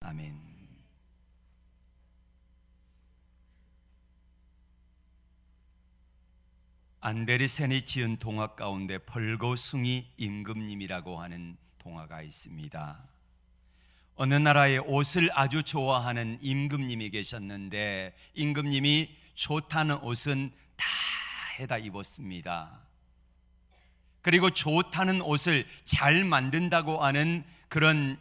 아멘. 안데르센이 지은 동화 가운데 벌거숭이 임금님이라고 하는 동화가 있습니다. 어느 나라에 옷을 아주 좋아하는 임금님이 계셨는데 임금님이 좋다는 옷은 다 해다 입었습니다. 그리고 좋다는 옷을 잘 만든다고 하는 그런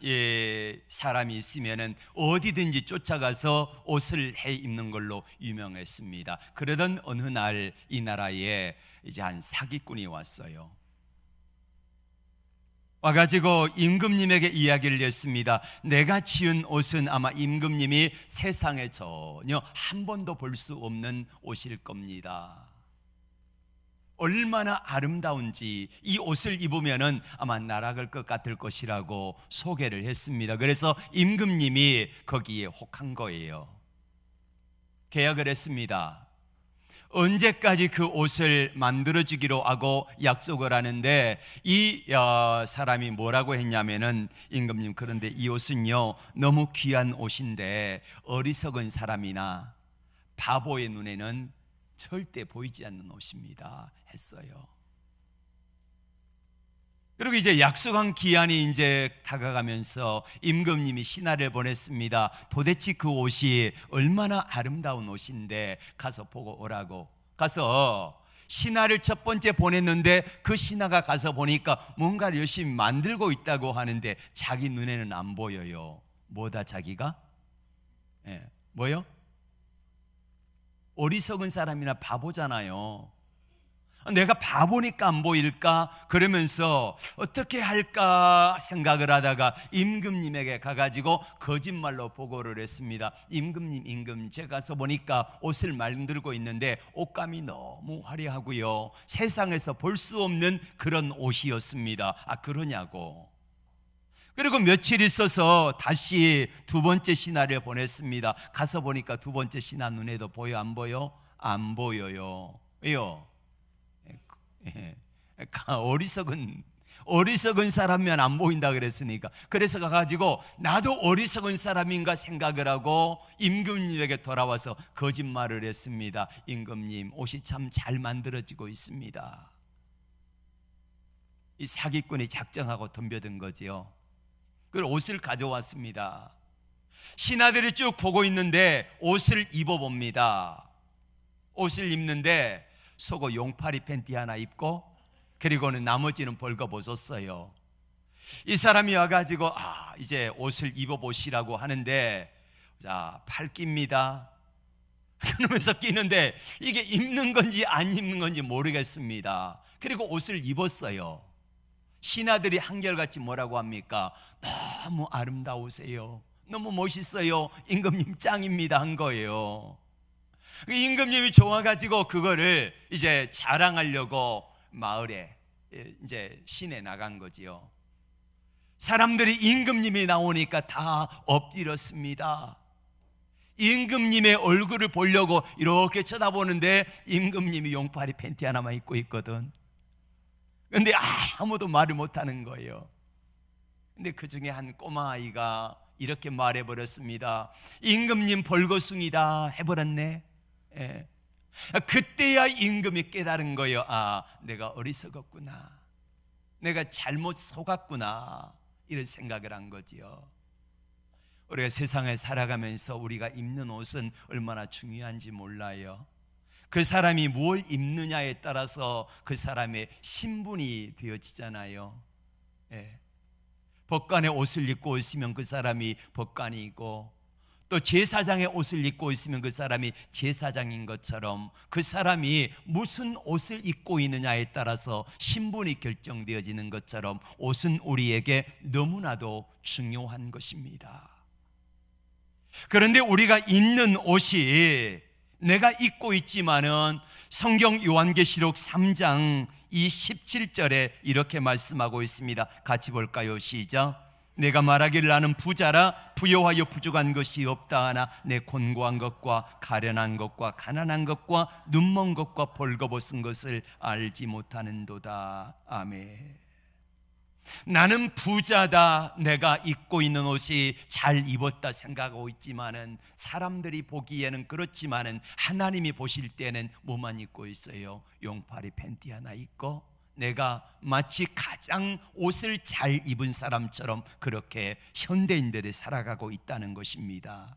사람이 있으면은 어디든지 쫓아가서 옷을 해 입는 걸로 유명했습니다. 그러던 어느 날 이 나라에 이제 한 사기꾼이 왔어요. 와가지고 임금님에게 이야기를 했습니다. 내가 지은 옷은 아마 임금님이 세상에 전혀 한 번도 볼 수 없는 옷일 겁니다. 얼마나 아름다운지 이 옷을 입으면은 아마 날아갈 것 같을 것이라고 소개를 했습니다. 그래서 임금님이 거기에 혹한 거예요. 계약을 했습니다. 언제까지 그 옷을 만들어주기로 하고 약속을 하는데 이 사람이 뭐라고 했냐면은 임금님, 그런데 이 옷은요 너무 귀한 옷인데 어리석은 사람이나 바보의 눈에는 절대 보이지 않는 옷입니다 했어요. 그리고 이제 약속한 기한이 이제 다가가면서 임금님이 신하를 보냈습니다. 도대체 그 옷이 얼마나 아름다운 옷인데 가서 보고 오라고. 가서 신하를 첫 번째 보냈는데 그 신하가 가서 보니까 뭔가를 열심히 만들고 있다고 하는데 자기 눈에는 안 보여요. 뭐다 자기가? 뭐요? 어리석은 사람이나 바보잖아요. 내가 바보니까 안 보일까? 그러면서 어떻게 할까 생각을 하다가 임금님에게 가가지고 거짓말로 보고를 했습니다. 임금님, 제가 가서 보니까 옷을 만들고 있는데 옷감이 너무 화려하고요, 세상에서 볼 수 없는 그런 옷이었습니다. 아, 그러냐고. 그리고 며칠 있어서 다시 두 번째 신하를 보냈습니다. 가서 보니까 두 번째 신하 눈에도 보여 안 보여? 안 보여요. 왜요? 어리석은 사람이면 안 보인다 그랬으니까. 그래서 가가지고 나도 어리석은 사람인가 생각을 하고 임금님에게 돌아와서 거짓말을 했습니다. 임금님, 옷이 참 잘 만들어지고 있습니다. 이 사기꾼이 작정하고 덤벼든 거지요. 그걸 옷을 가져왔습니다. 신하들이 쭉 보고 있는데 옷을 입어봅니다. 옷을 입는데 속옷 용파리 팬티 하나 입고 그리고는 나머지는 벌거벗었어요. 이 사람이 와가지고 이제 옷을 입어보시라고 하는데, 자, 팔 낍니다. 그러면서 끼는데 이게 입는 건지 안 입는 건지 모르겠습니다. 그리고 옷을 입었어요. 신하들이 한결같이 뭐라고 합니까? 너무 아름다우세요, 너무 멋있어요, 임금님 짱입니다 한 거예요. 임금님이 좋아가지고 그거를 이제 자랑하려고 마을에 이제 시내 나간 거지요. 사람들이 임금님이 나오니까 다 엎드렸습니다. 임금님의 얼굴을 보려고 이렇게 쳐다보는데 임금님이 용파리 팬티 하나만 입고 있거든. 근데 아무도 말을 못하는 거예요. 근데 그 중에 한 꼬마 아이가 이렇게 말해버렸습니다. 임금님 벌거숭이다 해버렸네. 그때야 임금이 깨달은 거예요. 내가 어리석었구나, 내가 잘못 속았구나, 이런 생각을 한 거지요. 우리가 세상에 살아가면서 우리가 입는 옷은 얼마나 중요한지 몰라요. 그 사람이 뭘 입느냐에 따라서 그 사람의 신분이 되어지잖아요. 법관의 옷을 입고 있으면 그 사람이 법관이고, 또 제사장의 옷을 입고 있으면 그 사람이 제사장인 것처럼 그 사람이 무슨 옷을 입고 있느냐에 따라서 신분이 결정되어지는 것처럼 옷은 우리에게 너무나도 중요한 것입니다. 그런데 우리가 입는 옷이 내가 입고 있지만은 성경 요한계시록 3장 이 17절에 이렇게 말씀하고 있습니다. 같이 볼까요? 시작. 내가 말하기를 나는 부자라 부여하여 부족한 것이 없다 하나 내 곤고한 것과 가련한 것과 가난한 것과 눈먼 것과 벌거벗은 것을 알지 못하는도다. 아멘. 나는 부자다, 내가 입고 있는 옷이 잘 입었다 생각하고 있지만은, 사람들이 보기에는 그렇지만은 하나님이 보실 때는 뭐만 입고 있어요? 용팔이 팬티 하나 입고 내가 마치 가장 옷을 잘 입은 사람처럼 그렇게 현대인들이 살아가고 있다는 것입니다.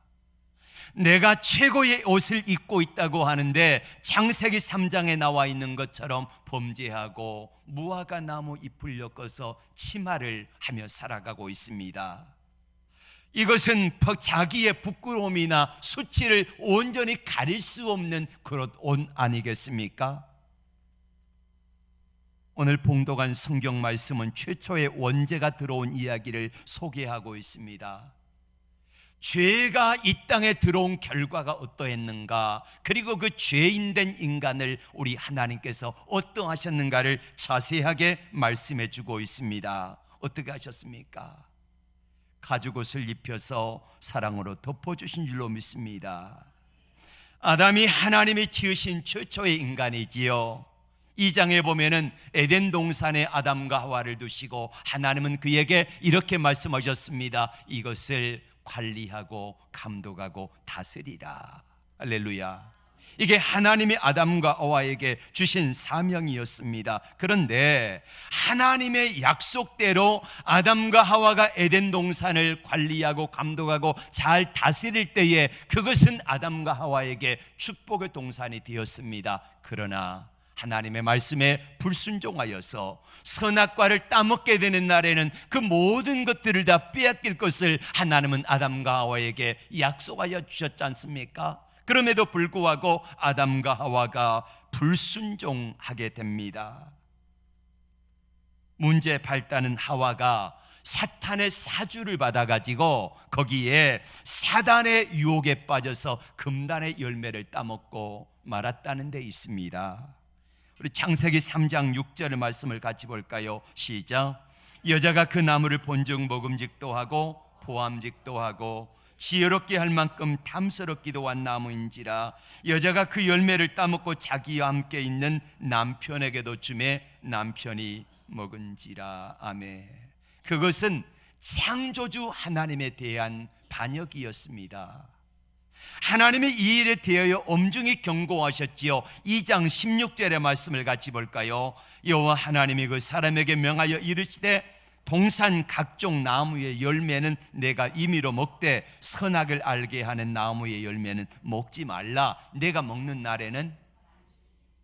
내가 최고의 옷을 입고 있다고 하는데 창세기 3장에 나와 있는 것처럼 범죄하고 무화과 나무 잎을 엮어서 치마를 하며 살아가고 있습니다. 이것은 자기의 부끄러움이나 수치를 온전히 가릴 수 없는 그런 옷 아니겠습니까? 오늘 봉독한 성경 말씀은 최초의 원죄가 들어온 이야기를 소개하고 있습니다. 죄가 이 땅에 들어온 결과가 어떠했는가, 그리고 그 죄인된 인간을 우리 하나님께서 어떠하셨는가를 자세하게 말씀해 주고 있습니다. 어떻게 하셨습니까? 가죽옷을 입혀서 사랑으로 덮어주신 줄로 믿습니다. 아담이 하나님이 지으신 최초의 인간이지요. 2장에 보면은 에덴 동산에 아담과 하와를 두시고 하나님은 그에게 이렇게 말씀하셨습니다. 이것을 관리하고 감독하고 다스리라. 할렐루야. 이게 하나님이 아담과 하와에게 주신 사명이었습니다. 그런데 하나님의 약속대로 아담과 하와가 에덴 동산을 관리하고 감독하고 잘 다스릴 때에 그것은 아담과 하와에게 축복의 동산이 되었습니다. 그러나 하나님의 말씀에 불순종하여서 선악과를 따먹게 되는 날에는 그 모든 것들을 다 빼앗길 것을 하나님은 아담과 하와에게 약속하여 주셨지 않습니까? 그럼에도 불구하고 아담과 하와가 불순종하게 됩니다. 문제 발단은 하와가 사탄의 사주를 받아가지고 거기에 사단의 유혹에 빠져서 금단의 열매를 따먹고 말았다는 데 있습니다. 우리 창세기 3장 6절의 말씀을 같이 볼까요? 시작. 여자가 그 나무를 본즉 먹음직도 하고 보암직도 하고 지혜롭게 할 만큼 탐스럽기도 한 나무인지라 여자가 그 열매를 따먹고 자기와 함께 있는 남편에게도 주매 남편이 먹은지라. 아멘. 그것은 창조주 하나님에 대한 반역이었습니다. 하나님이 이 일에 대하여 엄중히 경고하셨지요. 2장 16절의 말씀을 같이 볼까요? 여호와 하나님이 그 사람에게 명하여 이르시되 동산 각종 나무의 열매는 내가 임의로 먹되 선악을 알게 하는 나무의 열매는 먹지 말라. 내가 먹는 날에는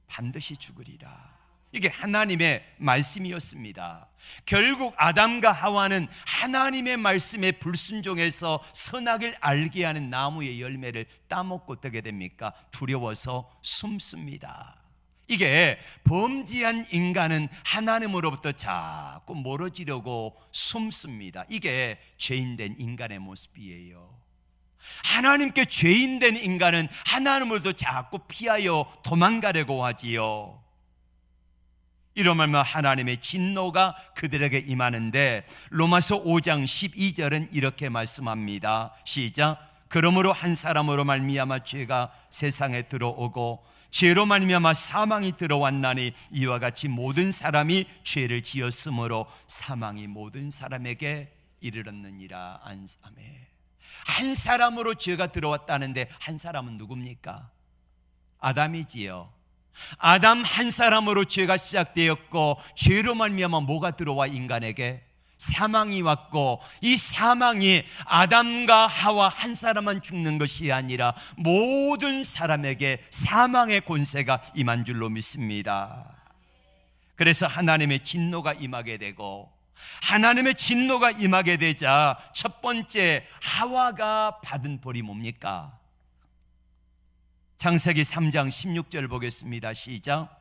반드시 죽으리라. 이게 하나님의 말씀이었습니다. 결국 아담과 하와는 하나님의 말씀에 불순종해서 선악을 알게 하는 나무의 열매를 따먹고 어떻게 됩니까? 두려워서 숨습니다. 이게 범죄한 인간은 하나님으로부터 자꾸 멀어지려고 숨습니다. 이게 죄인된 인간의 모습이에요. 하나님께 죄인된 인간은 하나님으로부터 자꾸 피하여 도망가려고 하지요. 이러면 하나님의 진노가 그들에게 임하는데 로마서 5장 12절은 이렇게 말씀합니다. 시작. 그러므로 한 사람으로 말미암아 죄가 세상에 들어오고 죄로 말미암아 사망이 들어왔나니 이와 같이 모든 사람이 죄를 지었으므로 사망이 모든 사람에게 이르렀느니라. 아멘. 한 사람으로 죄가 들어왔다는데 한 사람은 누굽니까? 아담이지요. 아담 한 사람으로 죄가 시작되었고 죄로 말미암아 뭐가 들어와? 인간에게 사망이 왔고 이 사망이 아담과 하와 한 사람만 죽는 것이 아니라 모든 사람에게 사망의 권세가 임한 줄로 믿습니다. 그래서 하나님의 진노가 임하게 되고 하나님의 진노가 임하게 되자 첫 번째 하와가 받은 벌이 뭡니까? 창세기 3장 16절 보겠습니다. 시작.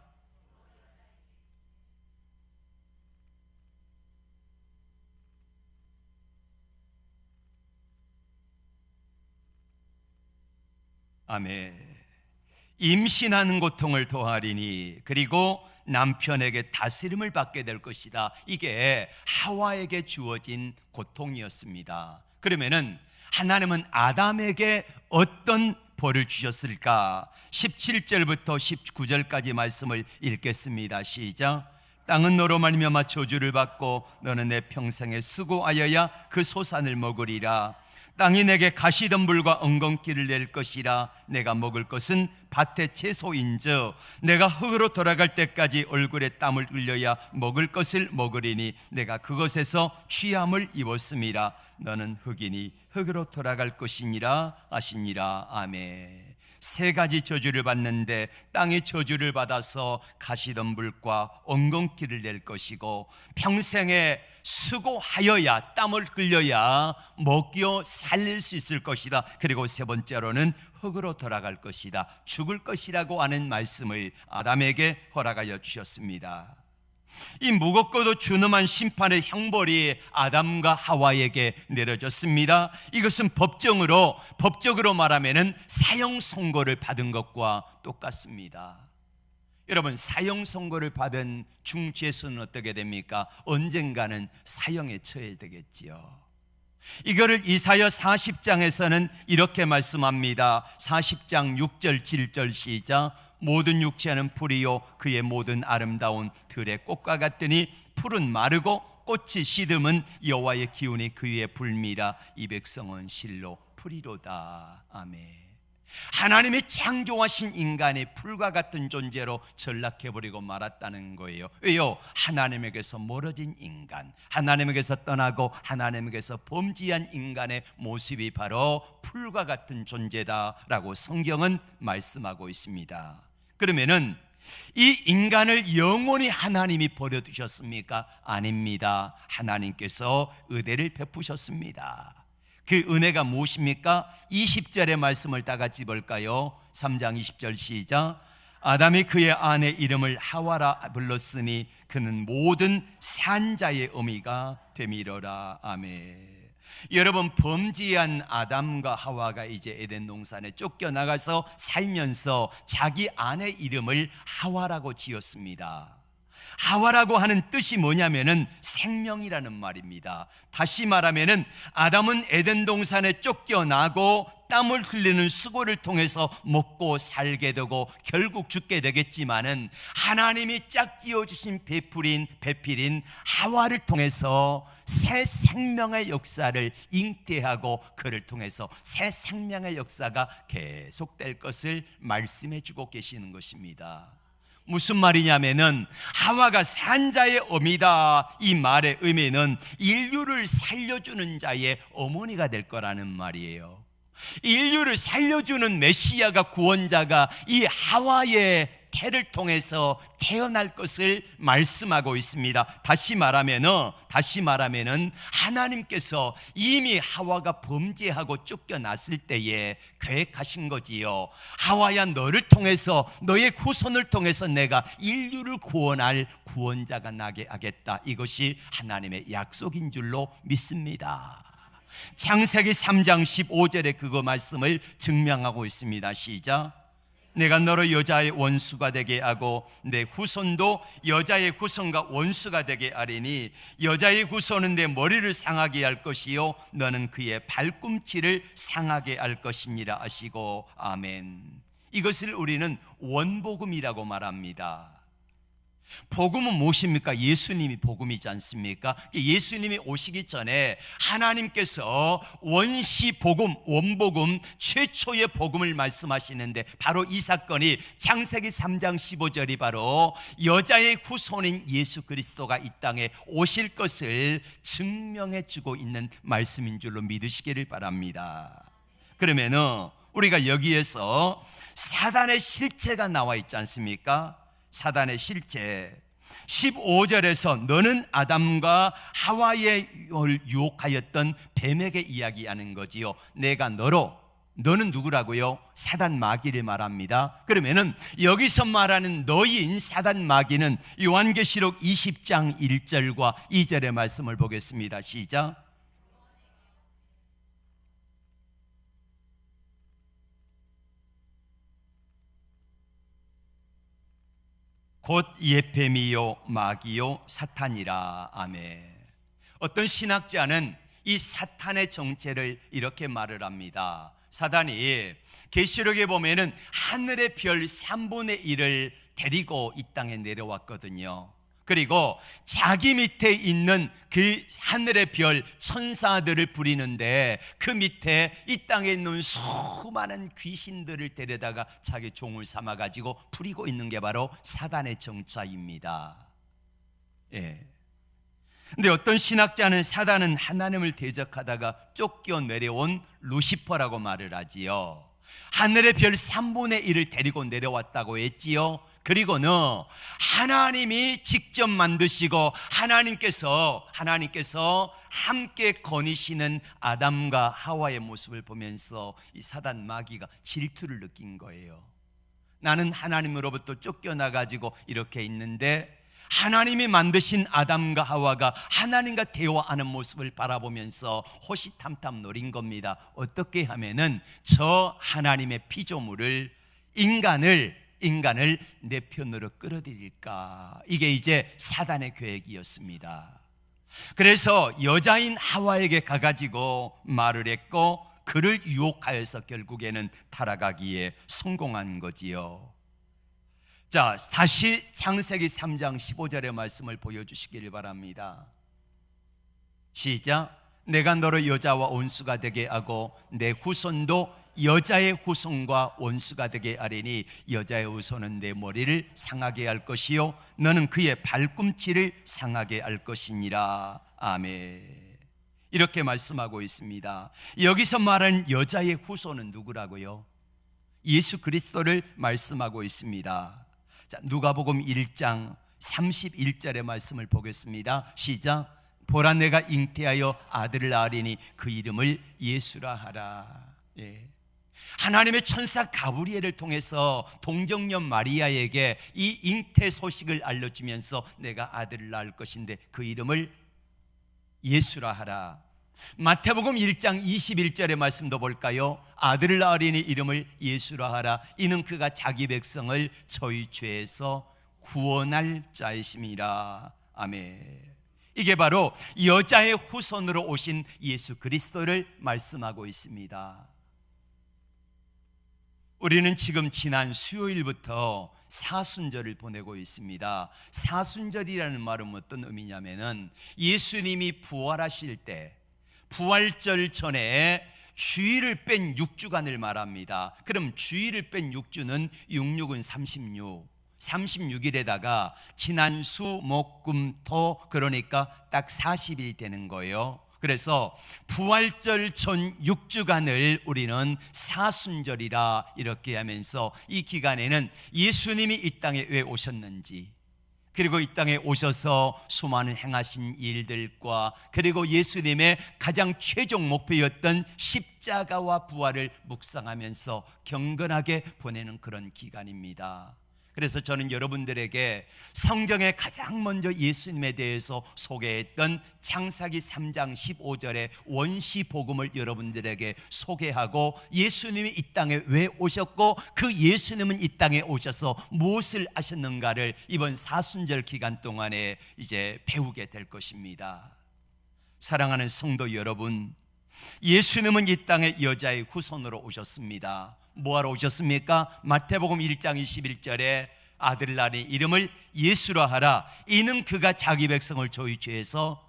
아멘. 임신하는 고통을 더하리니 그리고 남편에게 다스림을 받게 될 것이다. 이게 하와에게 주어진 고통이었습니다. 그러면은 하나님은 아담에게 어떤 벌을 주셨을까? 17절부터 19절까지 말씀을 읽겠습니다. 시작. 땅은 너로 말미암아 저주를 받고 너는 내 평생에 수고하여야 그 소산을 먹으리라. 땅이 내게 가시덤불과 엉겅퀴를 낼 것이라. 내가 먹을 것은 밭의 채소인즉 내가 흙으로 돌아갈 때까지 얼굴에 땀을 흘려야 먹을 것을 먹으리니 내가 그것에서 취함을 입었음이라. 너는 흙이니 흙으로 돌아갈 것이니라 하시니라. 아멘. 세 가지 저주를 받는데 땅의 저주를 받아서 가시덤불과 엉겅퀴를 낼 것이고, 평생에 수고하여야 땀을 흘려야 먹여 살릴 수 있을 것이다. 그리고 세 번째로는 흙으로 돌아갈 것이다. 죽을 것이라고 하는 말씀을 아담에게 허락하여 주셨습니다. 이 무겁고도 준엄한 심판의 형벌이 아담과 하와에게 내려졌습니다. 이것은 법적으로 말하면 사형 선고를 받은 것과 똑같습니다. 여러분, 사형 선고를 받은 중죄수는 어떻게 됩니까? 언젠가는 사형에 처해야 되겠지요. 이거를 이사야 40장에서는 이렇게 말씀합니다. 40장 6절 7절 시작. 모든 육체는 풀이요 그의 모든 아름다운 들의 꽃과 같더니 풀은 마르고 꽃이 시듬은 여호와의 기운이 그 위에 불미라. 이 백성은 실로 풀이로다. 아멘. 하나님의 창조하신 인간이 풀과 같은 존재로 전락해버리고 말았다는 거예요. 왜요? 하나님에게서 멀어진 인간, 하나님에게서 떠나고 하나님에게서 범죄한 인간의 모습이 바로 풀과 같은 존재다라고 성경은 말씀하고 있습니다. 그러면은 이 인간을 영원히 하나님이 버려두셨습니까? 아닙니다. 하나님께서 은혜를 베푸셨습니다. 그 은혜가 무엇입니까? 20절의 말씀을 다 같이 볼까요? 3장 20절 시작. 아담이 그의 아내 이름을 하와라 불렀으니 그는 모든 산자의 어미가 되미러라. 아멘. 여러분, 범죄한 아담과 하와가 이제 에덴 동산에 쫓겨나가서 살면서 자기 아내 이름을 하와라고 지었습니다. 하와라고 하는 뜻이 뭐냐면은 생명이라는 말입니다. 다시 말하면은 아담은 에덴 동산에 쫓겨나고 땀을 흘리는 수고를 통해서 먹고 살게 되고 결국 죽게 되겠지만은 하나님이 짝지어 주신 배필인 하와를 통해서 새 생명의 역사를 잉태하고 그를 통해서 새 생명의 역사가 계속될 것을 말씀해 주고 계시는 것입니다. 무슨 말이냐면은 하와가 산자의 어미다, 이 말의 의미는 인류를 살려주는 자의 어머니가 될 거라는 말이에요. 인류를 살려주는 메시아가, 구원자가 이 하와의 태를 통해서 태어날 것을 말씀하고 있습니다. 다시 말하면은 하나님께서 이미 하와가 범죄하고 쫓겨났을 때에 계획하신 거지요. 하와야, 너를 통해서, 너의 후손을 통해서 내가 인류를 구원할 구원자가 나게 하겠다. 이것이 하나님의 약속인 줄로 믿습니다. 창세기 3장 15절에 그거 말씀을 증명하고 있습니다. 시작. 내가 너를 여자의 원수가 되게 하고 내 후손도 여자의 후손과 원수가 되게 하리니 여자의 후손은 내 머리를 상하게 할 것이요 너는 그의 발꿈치를 상하게 할 것이니라 하시고. 아멘. 이것을 우리는 원복음이라고 말합니다. 복음은 무엇입니까? 예수님이 복음이지 않습니까? 예수님이 오시기 전에 하나님께서 원시복음, 원복음, 최초의 복음을 말씀하시는데 바로 이 사건이 창세기 3장 15절이 바로 여자의 후손인 예수 그리스도가 이 땅에 오실 것을 증명해 주고 있는 말씀인 줄로 믿으시기를 바랍니다. 그러면은 우리가 여기에서 사단의 실체가 나와 있지 않습니까? 사단의 실체 15절에서 너는 아담과 하와의 유혹하였던 뱀에게 이야기하는 거지요. 내가 너는 누구라고요? 사단 마귀를 말합니다. 그러면은 여기서 말하는 너희인 사단 마귀는 요한계시록 20장 1절과 2절의 말씀을 보겠습니다. 시작. 곧 예뱀이요 마귀요 사탄이라. 아멘. 어떤 신학자는 이 사탄의 정체를 이렇게 말을 합니다. 사단이 계시록에 보면은 하늘의 별 3분의 1을 데리고 이 땅에 내려왔거든요. 그리고 자기 밑에 있는 그 하늘의 별 천사들을 부리는데 그 밑에 이 땅에 있는 수많은 귀신들을 데려다가 자기 종을 삼아가지고 부리고 있는 게 바로 사단의 정차입니다. 예. 근데 어떤 신학자는 사단은 하나님을 대적하다가 쫓겨 내려온 루시퍼라고 말을 하지요. 하늘의 별 3분의 1을 데리고 내려왔다고 했지요. 그리고는 하나님이 직접 만드시고 하나님께서 함께 거니시는 아담과 하와의 모습을 보면서 이 사단 마귀가 질투를 느낀 거예요. 나는 하나님으로부터 쫓겨나가지고 이렇게 있는데 하나님이 만드신 아담과 하와가 하나님과 대화하는 모습을 바라보면서 호시탐탐 노린 겁니다. 어떻게 하면은 저 하나님의 피조물을 인간을 내 편으로 끌어들일까? 이게 이제 사단의 계획이었습니다. 그래서 여자인 하와에게 가가지고 말을 했고 그를 유혹하여서 결국에는 타락하기에 성공한 거지요. 자, 다시 창세기 3장 15절의 말씀을 보여주시기를 바랍니다. 시작. 내가 너를 여자와 원수가 되게 하고 내 후손도 여자의 후손과 원수가 되게 하리니 여자의 후손은 내 머리를 상하게 할 것이요 너는 그의 발꿈치를 상하게 할 것이니라. 아멘. 이렇게 말씀하고 있습니다. 여기서 말하는 여자의 후손은 누구라고요? 예수 그리스도를 말씀하고 있습니다. 자, 누가복음 1장 31절의 말씀을 보겠습니다. 시작. 보라 내가 잉태하여 아들을 낳으리니 그 이름을 예수라 하라. 예. 하나님의 천사 가브리엘을 통해서 동정녀 마리아에게 이 잉태 소식을 알려주면서 내가 아들을 낳을 것인데 그 이름을 예수라 하라. 마태복음 1장 21절의 말씀도 볼까요? 아들을 낳으리니 이름을 예수라 하라. 이는 그가 자기 백성을 저희 죄에서 구원할 자이심이라. 아멘. 이게 바로 여자의 후손으로 오신 예수 그리스도를 말씀하고 있습니다. 우리는 지금 지난 수요일부터 사순절을 보내고 있습니다. 사순절이라는 말은 어떤 의미냐면은 예수님이 부활하실 때 부활절 전에 주일을 뺀 6주간을 말합니다. 그럼 주일을 뺀 6주는 66은 36일에다가 지난 수, 목, 금, 토 그러니까 딱 40일이 되는 거예요. 그래서 부활절 전 6주간을 우리는 사순절이라 이렇게 하면서 이 기간에는 예수님이 이 땅에 왜 오셨는지, 그리고 이 땅에 오셔서 수많은 행하신 일들과 그리고 예수님의 가장 최종 목표였던 십자가와 부활을 묵상하면서 경건하게 보내는 그런 기간입니다. 그래서 저는 여러분들에게 성경에 가장 먼저 예수님에 대해서 소개했던 창세기 3장 15절의 원시 복음을 여러분들에게 소개하고 예수님이 이 땅에 왜 오셨고 그 예수님은 이 땅에 오셔서 무엇을 하셨는가를 이번 사순절 기간 동안에 이제 배우게 될 것입니다. 사랑하는 성도 여러분, 예수님은 이 땅에 여자의 후손으로 오셨습니다. 뭐하러 오셨습니까? 마태복음 1장 21절에 아들을 낳으니 이름을 예수라 하라. 이는 그가 자기 백성을 저희 죄에서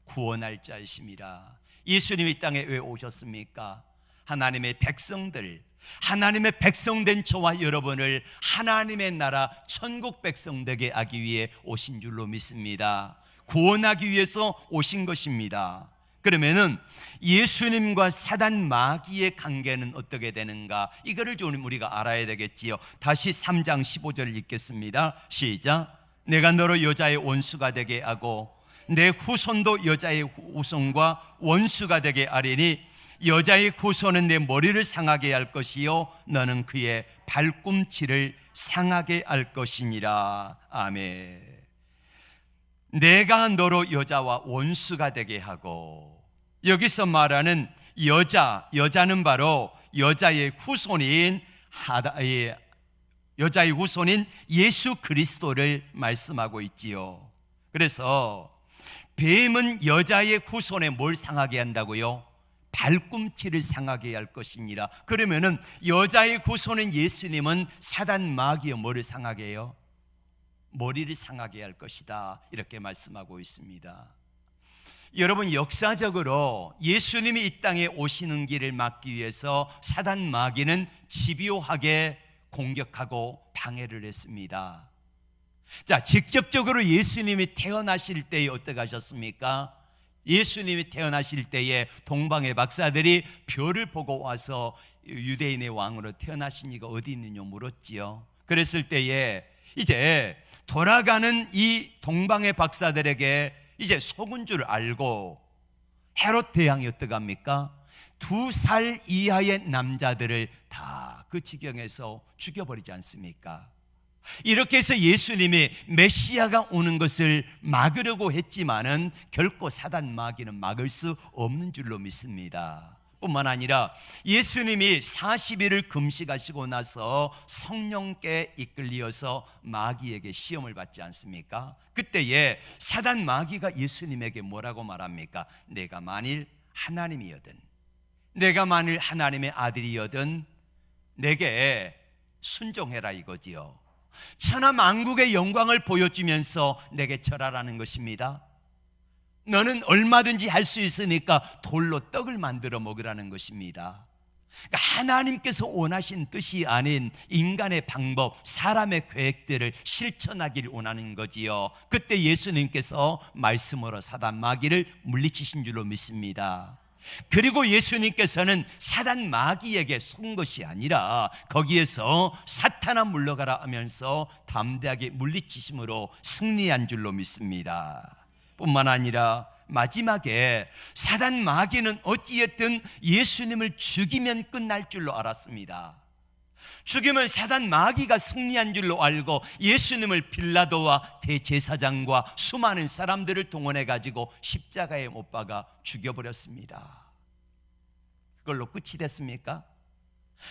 구원할 자이심이라. 예수님이 이 땅에 왜 오셨습니까? 하나님의 백성들, 하나님의 백성된 저와 여러분을 하나님의 나라 천국 백성 되게 하기 위해 오신 줄로 믿습니다. 구원하기 위해서 오신 것입니다. 그러면은 예수님과 사단 마귀의 관계는 어떻게 되는가? 이거를 좀 우리가 알아야 되겠지요. 다시 3장 15절을 읽겠습니다. 시작. 내가 너로 여자의 원수가 되게 하고 내 후손도 여자의 후손과 원수가 되게 하리니 여자의 후손은 내 머리를 상하게 할 것이요 너는 그의 발꿈치를 상하게 할 것이니라. 아멘. 내가 너로 여자와 원수가 되게 하고, 여기서 말하는 여자는 바로 여자의 후손인 예수 그리스도를 말씀하고 있지요. 그래서 뱀은 여자의 후손에 뭘 상하게 한다고요? 발꿈치를 상하게 할 것이니라. 그러면은 여자의 후손인 예수님은 사단 마귀의 뭐를 상하게 해요? 머리를 상하게 할 것이다, 이렇게 말씀하고 있습니다. 여러분, 역사적으로 예수님이 이 땅에 오시는 길을 막기 위해서 사단 마귀는 집요하게 공격하고 방해를 했습니다. 자, 직접적으로 예수님이 태어나실 때에 어떻게 하셨습니까? 예수님이 태어나실 때에 동방의 박사들이 별을 보고 와서 유대인의 왕으로 태어나신 이가 어디 있느냐 물었지요. 그랬을 때에 이제 돌아가는 이 동방의 박사들에게 이제 속은 줄 알고 헤롯 대왕이 어떻게 합니까? 2살 이하의 남자들을 다 그 지경에서 죽여버리지 않습니까? 이렇게 해서 예수님이 메시아가 오는 것을 막으려고 했지만은 결코 사단 마귀는 막을 수 없는 줄로 믿습니다. 뿐만 아니라 예수님이 40일을 금식하시고 나서 성령께 이끌려서 마귀에게 시험을 받지 않습니까? 그때에 사단 마귀가 예수님에게 뭐라고 말합니까? 내가 만일 하나님이거든, 내가 만일 하나님의 아들이거든 내게 순종해라 이거지요. 천하 만국의 영광을 보여주면서 내게 절하라는 것입니다. 너는 얼마든지 할 수 있으니까 돌로 떡을 만들어 먹으라는 것입니다. 그러니까 하나님께서 원하신 뜻이 아닌 인간의 방법, 사람의 계획들을 실천하기를 원하는 거지요. 그때 예수님께서 말씀으로 사단 마귀를 물리치신 줄로 믿습니다. 그리고 예수님께서는 사단 마귀에게 속은 것이 아니라 거기에서 사탄아 물러가라 하면서 담대하게 물리치심으로 승리한 줄로 믿습니다. 뿐만 아니라 마지막에 사단 마귀는 어찌했든 예수님을 죽이면 끝날 줄로 알았습니다. 죽이면 사단 마귀가 승리한 줄로 알고 예수님을 빌라도와 대제사장과 수많은 사람들을 동원해 가지고 십자가에 못 박아 죽여버렸습니다. 그걸로 끝이 됐습니까?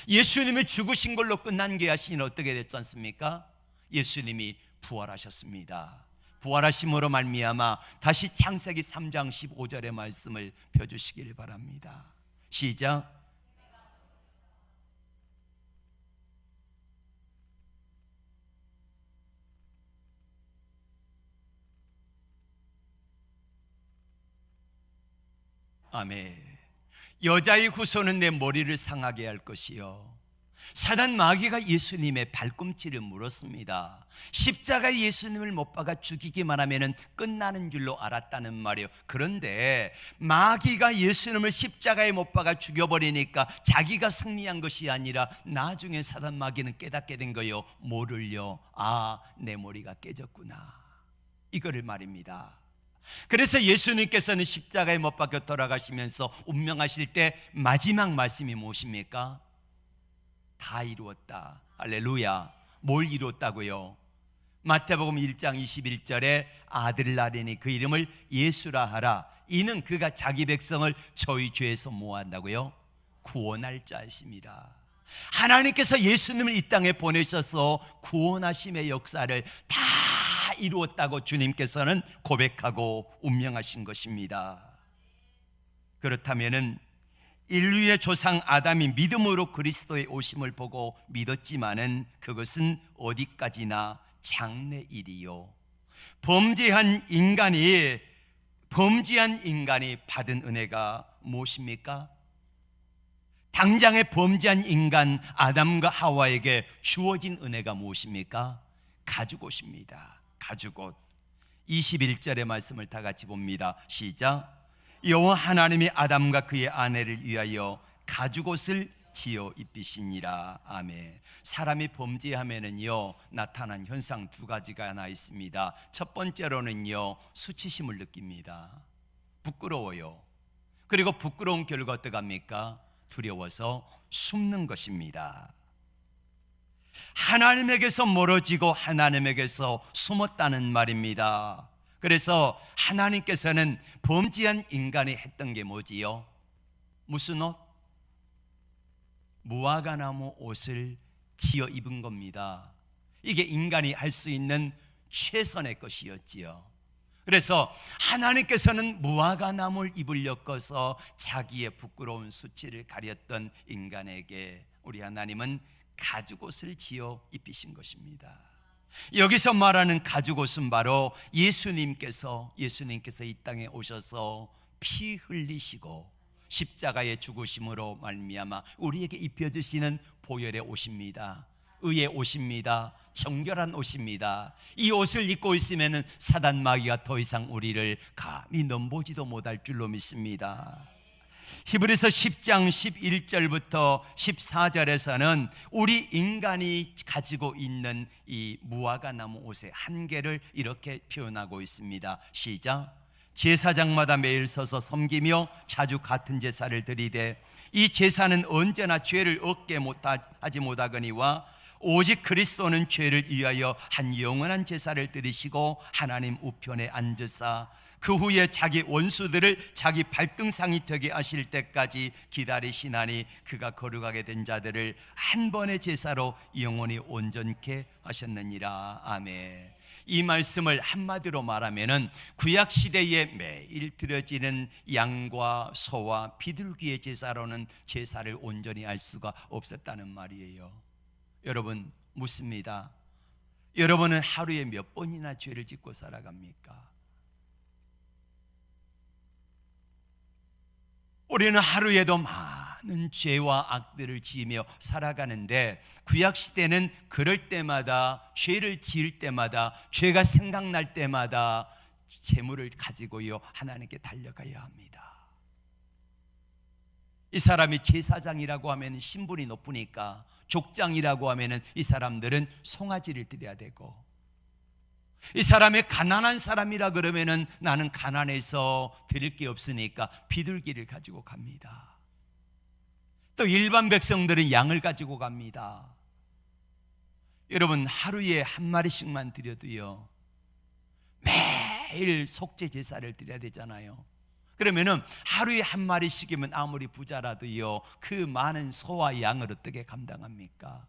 예수님이 죽으신 걸로 끝난 게 아니라 어떻게 됐지 않습니까? 예수님이 부활하셨습니다. 부활하심으로 말미암아 다시 창세기 3장 15절의 말씀을 펴주시기를 바랍니다. 시작. 아멘. 여자의 후손은 내 머리를 상하게 할 것이요, 사단 마귀가 예수님의 발꿈치를 물었습니다. 십자가에 예수님을 못 박아 죽이기만 하면 끝나는 줄로 알았다는 말이에요. 그런데 마귀가 예수님을 십자가에 못 박아 죽여버리니까 자기가 승리한 것이 아니라 나중에 사단 마귀는 깨닫게 된 거예요. 뭐를요? 아, 내 머리가 깨졌구나, 이거를 말입니다. 그래서 예수님께서는 십자가에 못 박혀 돌아가시면서 운명하실 때 마지막 말씀이 무엇입니까? 다 이루었다. 할렐루야. 뭘 이루었다고요? 마태복음 1장 21절에 아들을 낳으니 그 이름을 예수라 하라. 이는 그가 자기 백성을 저희 죄에서 뭐한다고요? 구원할 자이십니다. 하나님께서 예수님을 이 땅에 보내셔서 구원하심의 역사를 다 이루었다고 주님께서는 고백하고 운명하신 것입니다. 그렇다면은 인류의 조상 아담이 믿음으로 그리스도의 오심을 보고 믿었지만은 그것은 어디까지나 장래 일이요, 범죄한 인간이 받은 은혜가 무엇입니까? 당장에 범죄한 인간 아담과 하와에게 주어진 은혜가 무엇입니까? 가죽옷입니다. 가죽옷. 21절의 말씀을 다 같이 봅니다. 시작. 여호와 하나님이 아담과 그의 아내를 위하여 가죽옷을 지어 입히시니라. 아멘. 사람이 범죄하면은요 나타난 현상 두 가지가 하나 있습니다. 첫 번째로는요 수치심을 느낍니다. 부끄러워요. 그리고 부끄러운 결과 어떻게 합니까? 두려워서 숨는 것입니다. 하나님에게서 멀어지고 하나님에게서 숨었다는 말입니다. 그래서 하나님께서는 범죄한 인간이 했던 게 뭐지요? 무슨 옷? 무화과나무 옷을 지어 입은 겁니다. 이게 인간이 할 수 있는 최선의 것이었지요. 그래서 하나님께서는 무화과나무를 입을 엮어서 자기의 부끄러운 수치를 가렸던 인간에게 우리 하나님은 가죽옷을 지어 입히신 것입니다. 여기서 말하는 가죽 옷은 바로 예수님께서 이 땅에 오셔서 피 흘리시고 십자가의 죽으심으로 말미암아 우리에게 입혀주시는 보혈의 옷입니다. 의의 옷입니다. 정결한 옷입니다. 이 옷을 입고 있으면 사단 마귀가 더 이상 우리를 감히 넘보지도 못할 줄로 믿습니다. 히브리서 10장 11절부터 14절에서는 우리 인간이 가지고 있는 이 무화과 나무 옷의 한계를 이렇게 표현하고 있습니다. 시작. 제사장마다 매일 서서 섬기며 자주 같은 제사를 드리되 이 제사는 언제나 죄를 얻게 하지 못하거니와 오직 그리스도는 죄를 위하여 한 영원한 제사를 드리시고 하나님 우편에 앉으사 그 후에 자기 원수들을 자기 발등상이 되게 하실 때까지 기다리시나니 그가 거룩하게 된 자들을 한 번의 제사로 영원히 온전케 하셨느니라. 아멘. 이 말씀을 한마디로 말하면은 구약 시대에 매일 드려지는 양과 소와 비둘기의 제사로는 제사를 온전히 할 수가 없었다는 말이에요. 여러분 묻습니다. 여러분은 하루에 몇 번이나 죄를 짓고 살아갑니까? 우리는 하루에도 많은 죄와 악들을 지으며 살아가는데 구약시대는 그럴 때마다 죄를 지을 때마다 죄가 생각날 때마다 재물을 가지고요 하나님께 달려가야 합니다. 이 사람이 제사장이라고 하면 신분이 높으니까 족장이라고 하면 이 사람들은 송아지를 드려야 되고 이 사람이 가난한 사람이라 그러면은 나는 가난해서 드릴 게 없으니까 비둘기를 가지고 갑니다. 또 일반 백성들은 양을 가지고 갑니다. 여러분 하루에 한 마리씩만 드려도요 매일 속죄 제사를 드려야 되잖아요. 그러면은 하루에 한 마리씩이면 아무리 부자라도요 그 많은 소와 양을 어떻게 감당합니까?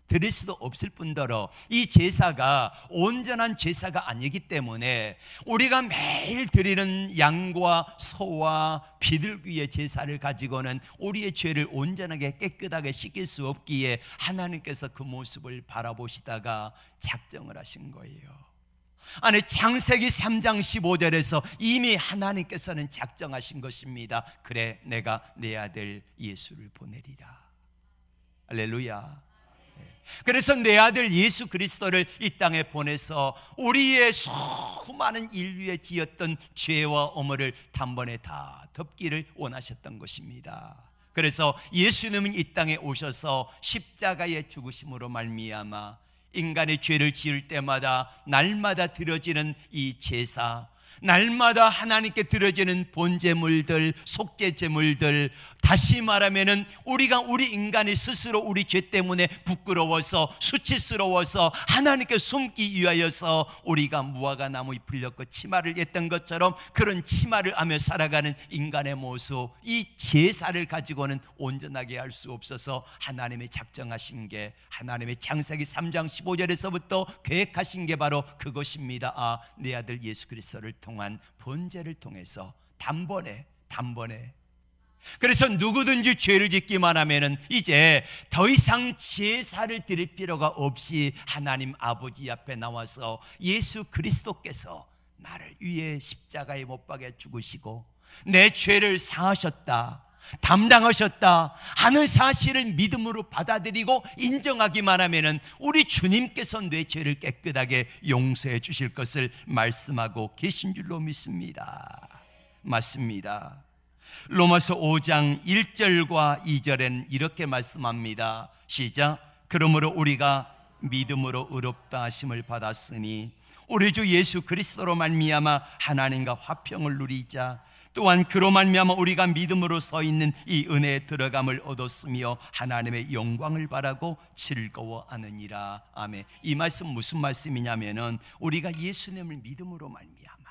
드릴 수도 없을 뿐더러 이 제사가 온전한 제사가 아니기 때문에 우리가 매일 드리는 양과 소와 비둘기의 제사를 가지고는 우리의 죄를 온전하게 깨끗하게 씻길 수 없기에 하나님께서 그 모습을 바라보시다가 작정을 하신 거예요. 아니 창세기 3장 15절에서 이미 하나님께서는 작정하신 것입니다. 그래 내가 내 아들 예수를 보내리라. 할렐루야. 그래서 내 아들 예수 그리스도를 이 땅에 보내서 우리의 수많은 인류에 지었던 죄와 어머를 단번에 다 덮기를 원하셨던 것입니다. 그래서 예수님은 이 땅에 오셔서 십자가의 죽으심으로 말미암아 인간의 죄를 지을 때마다 날마다 드려지는 이 제사, 날마다 하나님께 드려지는 본제물들, 속죄제물들, 다시 말하면은 우리가 우리 인간이 스스로 우리 죄 때문에 부끄러워서 수치스러워서 하나님께 숨기 위하여서 우리가 무화과 나무 잎을 엮고 치마를 했던 것처럼 그런 치마를 하며 살아가는 인간의 모습, 이 제사를 가지고는 온전하게 할 수 없어서 하나님이 작정하신 게 하나님의 창세기 3장 15절에서부터 계획하신 게 바로 그것입니다. 내 아들 예수 그리스도를 통한 번제를 통해서 단번에 그래서 누구든지 죄를 짓기만 하면은 이제 더 이상 제사를 드릴 필요가 없이 하나님 아버지 앞에 나와서 예수 그리스도께서 나를 위해 십자가에 못 박아 죽으시고 내 죄를 사하셨다, 담당하셨다 하는 사실을 믿음으로 받아들이고 인정하기만 하면은 우리 주님께서 내 죄를 깨끗하게 용서해 주실 것을 말씀하고 계신 줄로 믿습니다. 맞습니다. 로마서 5장 1절과 2절엔 이렇게 말씀합니다. 시작. 그러므로 우리가 믿음으로 의롭다 하심을 받았으니 우리 주 예수 그리스도로 말미암아 하나님과 화평을 누리자. 또한 그로 말미암아 우리가 믿음으로 서 있는 이 은혜에 들어감을 얻었으며 하나님의 영광을 바라고 즐거워하느니라. 아멘. 이 말씀 무슨 말씀이냐면은 우리가 예수님을 믿음으로 말미암아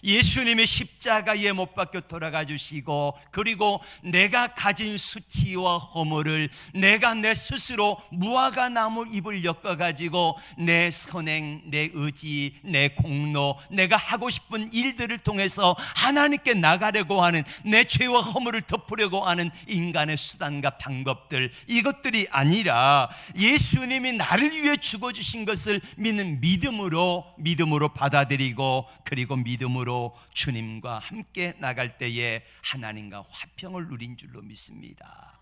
예수님이 십자가에 못 박혀 돌아가 주시고, 그리고 내가 가진 수치와 허물을 내가 내 스스로 무화과 나무 잎을 엮어가지고 내 선행, 내 의지, 내 공로, 내가 하고 싶은 일들을 통해서 하나님께 나가려고 하는, 내 죄와 허물을 덮으려고 하는 인간의 수단과 방법들, 이것들이 아니라 예수님이 나를 위해 죽어주신 것을 믿는 믿음으로 받아들이고, 그리고 믿음으로 주님과 함께 나갈 때에 하나님과 화평을 누린 줄로 믿습니다.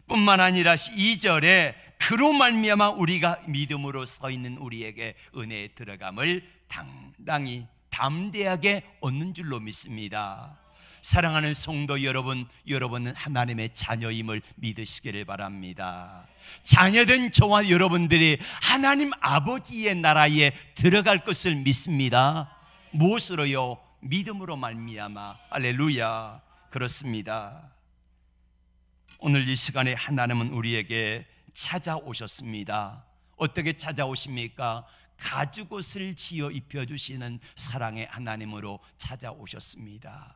뿐만 아니라 2절에 그로 말미암아 우리가 믿음으로 서 있는 우리에게 은혜에 들어감을 당당히 담대하게 얻는 줄로 믿습니다. 사랑하는 성도 여러분, 여러분은 하나님의 자녀임을 믿으시기를 바랍니다. 자녀된 저와 여러분들이 하나님 아버지의 나라에 들어갈 것을 믿습니다. 무엇으로요? 믿음으로 말미암아. 할렐루야. 그렇습니다. 오늘 이 시간에 하나님은 우리에게 찾아오셨습니다. 어떻게 찾아오십니까? 가죽옷을 지어 입혀주시는 사랑의 하나님으로 찾아오셨습니다.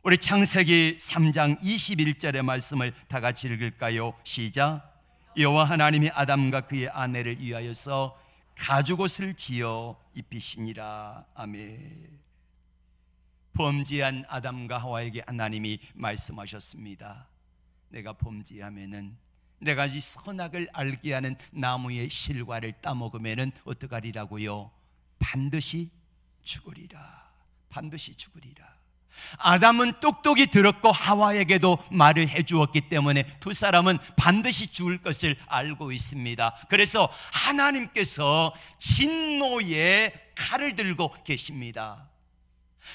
우리 창세기 3장 21절의 말씀을 다 같이 읽을까요? 시작. 여호와 하나님이 아담과 그의 아내를 위하여서 가죽옷을 지어 입히시니라. 아멘. 범죄한 아담과 하와에게 하나님이 말씀하셨습니다. 내가 범죄하면은, 내가 이 선악을 알게 하는 나무의 실과를 따먹으면은 어떡하리라고요? 반드시 죽으리라. 반드시 죽으리라. 아담은 똑똑히 들었고 하와에게도 말을 해주었기 때문에 두 사람은 반드시 죽을 것을 알고 있습니다. 그래서 하나님께서 진노의 칼을 들고 계십니다.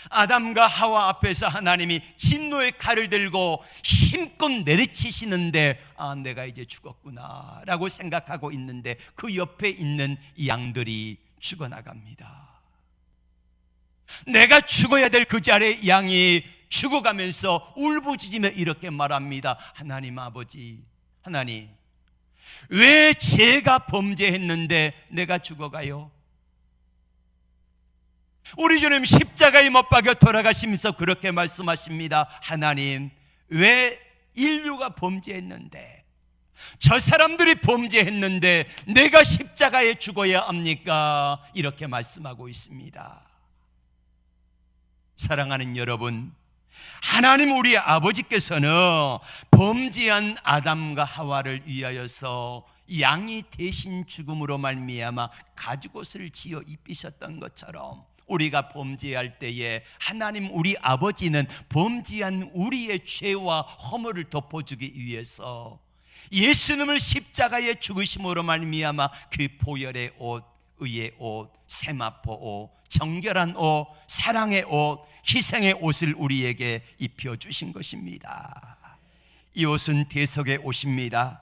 아담과 하와 앞에서 하나님이 진노의 칼을 들고 힘껏 내리치시는데, 내가 이제 죽었구나 라고 생각하고 있는데, 그 옆에 있는 양들이 죽어나갑니다. 내가 죽어야 될 그 자리에 양이 죽어가면서 울부짖으며 이렇게 말합니다. 하나님 아버지, 하나님, 왜 제가 범죄했는데 내가 죽어가요? 우리 주님 십자가에 못 박혀 돌아가시면서 그렇게 말씀하십니다. 하나님, 왜 인류가 범죄했는데, 저 사람들이 범죄했는데 내가 십자가에 죽어야 합니까? 이렇게 말씀하고 있습니다. 사랑하는 여러분, 하나님 우리 아버지께서는 범죄한 아담과 하와를 위하여서 양이 대신 죽음으로 말미암아 가죽옷을 지어 입히셨던 것처럼, 우리가 범죄할 때에 하나님 우리 아버지는 범죄한 우리의 죄와 허물을 덮어주기 위해서 예수님을 십자가에 죽으심으로 말미암아 그 보혈의 옷, 의의 옷, 세마포 옷, 정결한 옷, 사랑의 옷, 희생의 옷을 우리에게 입혀주신 것입니다. 이 옷은 대속의 옷입니다.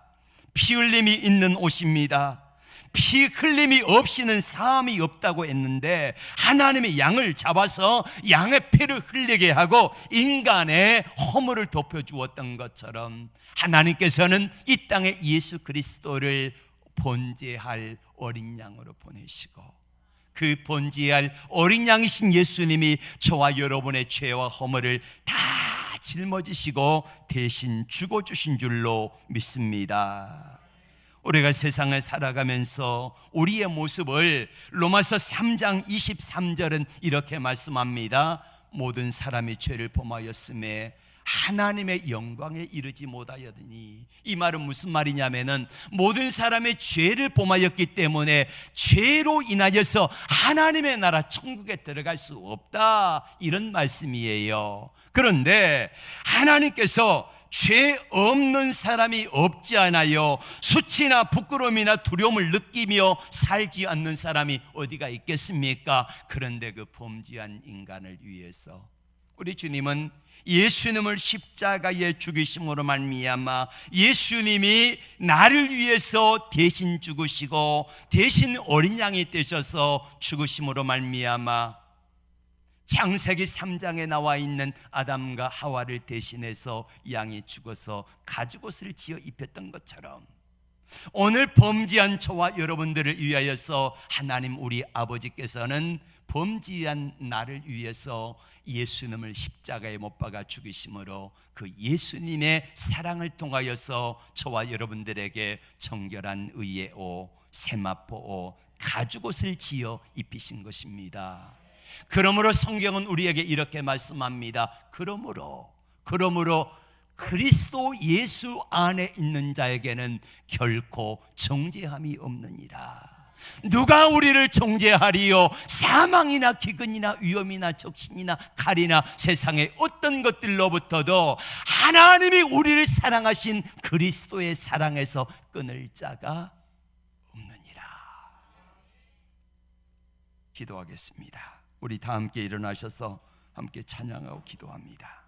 피 흘림이 있는 옷입니다. 피 흘림이 없이는 사함이 없다고 했는데, 하나님의 양을 잡아서 양의 피를 흘리게 하고 인간의 허물을 덮여주었던 것처럼, 하나님께서는 이 땅에 예수 그리스도를 번제할 어린 양으로 보내시고, 그 번제할 어린 양이신 예수님이 저와 여러분의 죄와 허물을 다 짊어지시고 대신 죽어주신 줄로 믿습니다. 우리가 세상을 살아가면서 우리의 모습을 로마서 3장 23절은 이렇게 말씀합니다. 모든 사람이 죄를 범하였음에 하나님의 영광에 이르지 못하였으니, 이 말은 무슨 말이냐면은 모든 사람의 죄를 범하였기 때문에 죄로 인하여서 하나님의 나라 천국에 들어갈 수 없다, 이런 말씀이에요. 그런데 하나님께서 죄 없는 사람이 없지 않아요. 수치나 부끄러움이나 두려움을 느끼며 살지 않는 사람이 어디가 있겠습니까? 그런데 그 범죄한 인간을 위해서 우리 주님은 예수님을 십자가에 죽이심으로 말미암아 예수님이 나를 위해서 대신 죽으시고 대신 어린 양이 되셔서 죽으심으로 말미암아 창세기 3장에 나와 있는 아담과 하와를 대신해서 양이 죽어서 가죽옷을 지어 입혔던 것처럼 오늘 범죄한 저와 여러분들을 위하여서 하나님 우리 아버지께서는 범죄한 나를 위해서 예수님을 십자가에 못 박아 죽이심으로 그 예수님의 사랑을 통하여서 저와 여러분들에게 정결한 의의 옷, 세마포 옷, 가죽옷을 지어 입히신 것입니다. 그러므로 성경은 우리에게 이렇게 말씀합니다. 그러므로 그리스도 예수 안에 있는 자에게는 결코 정죄함이 없느니라. 누가 우리를 정죄하리요? 사망이나 기근이나 위험이나 적신이나 칼이나 세상의 어떤 것들로부터도 하나님이 우리를 사랑하신 그리스도의 사랑에서 끊을 자가 없느니라. 기도하겠습니다. 우리 다 함께 일어나셔서 함께 찬양하고 기도합니다.